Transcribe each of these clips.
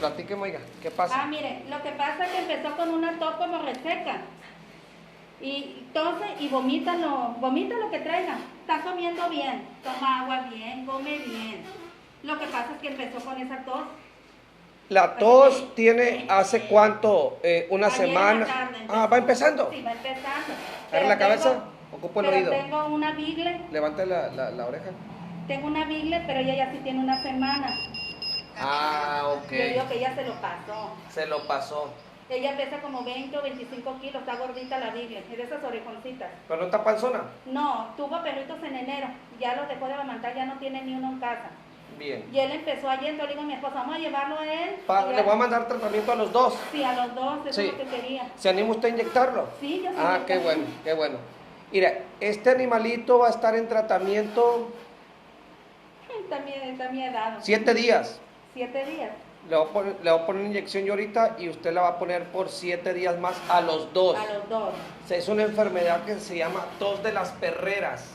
platíqueme, oiga, ¿qué pasa? Mire, lo que pasa es que empezó con una tos como reseca. Y tose y vomita lo que traiga. Está comiendo bien, toma agua bien, come bien. Lo que pasa es que empezó con esa tos. La tos tiene, ¿hace cuánto? ¿Una Ayer en la semana? tarde ¿Va empezando? Sí, va empezando. ¿Agarra la cabeza? Ocupa el oído. Tengo una bigle. Levanta la oreja. Tengo una bigle, pero ella ya sí tiene una semana. Ok. Yo digo que ella se lo pasó. Se lo pasó. Ella pesa como 20 o 25 kilos, está gordita la bigle, es de esas orejoncitas. ¿Pero no está panzona? No, tuvo perritos en enero, ya los dejó de amamantar, ya no tiene ni uno en casa. Bien. Y él empezó ayer, entonces le digo a mi esposa, vamos a llevarlo a él. Le voy a mandar tratamiento a los dos. Sí, a los dos, eso Sí. es lo que quería. ¿Se anima usted a inyectarlo? Sí, yo sí. Qué bueno, qué bueno. Mira, este animalito va a estar en tratamiento Está mi edad. 7 días. 7 días. Le voy a poner una inyección yo ahorita y usted la va a poner por 7 días más a los dos. A los dos. Es una enfermedad que se llama tos de las perreras.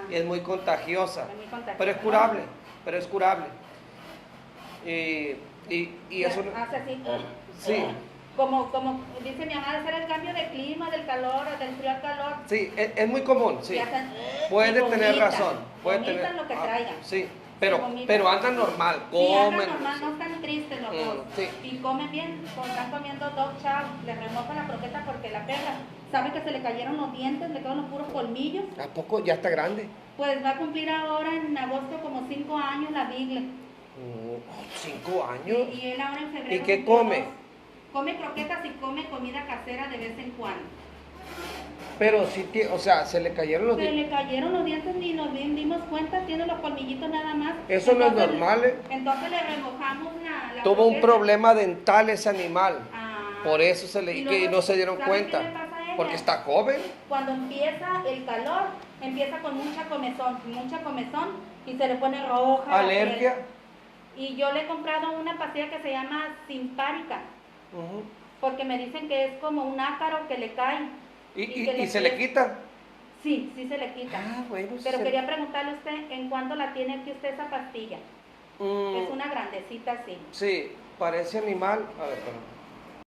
Y es muy contagiosa. Es muy contagiosa. Pero es curable, pero es curable. Y es una... Hace así. Sí, Como dice mi mamá, de ser el cambio de clima, del calor, del frío al calor. sí, es muy común, sí. Y hacen, Puede y tener vomitan, razón. Puede vomitan tener lo que traigan. Sí, Vomitan. pero andan normal, Sí, comen. andan normal, no están tristes los dos. Sí. Y comen bien, están comiendo dog chow, le remojan la croqueta porque la perra sabe que se le cayeron los dientes, le quedan los puros colmillos. ¿A poco ya está grande? Pues va a cumplir ahora en agosto como 5 años la bigle. 5 años. Y él ahora en febrero. ¿Y qué cumplió come? 2. Come croquetas y come comida casera de vez en cuando. Pero sí, o sea, se le cayeron los Se dientes. le cayeron los dientes ni nos dimos cuenta, tiene los colmillitos nada más. Eso no es normal, ¿eh? Entonces le remojamos la Tuvo un croqueta. problema dental ese animal. Por eso Y y luego, no se dieron ¿sabe cuenta. qué le pasa a ella? Porque está joven. Cuando empieza el calor, empieza con mucha comezón y se le pone roja. la Alergia. piel. Y yo le he comprado una pastilla que se llama Simpárica, porque me dicen que es como un ácaro que le cae. ¿Y se le quita? Sí, sí se le quita. Bueno. Pero quería preguntarle a usted, ¿en cuánto la tiene aquí usted esa pastilla? Es una grandecita así. Sí, parece animal. A ver, perdón.